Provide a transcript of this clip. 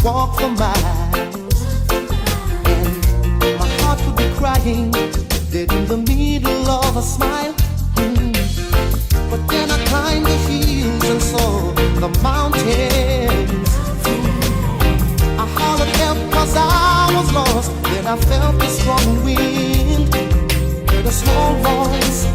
walk for miles, and my heart would be crying dead in the middle of a smile. But then I climbed the hills and saw the mountains. I hollered help 'cause I was lost. Then I felt the strong wind, heard a small voice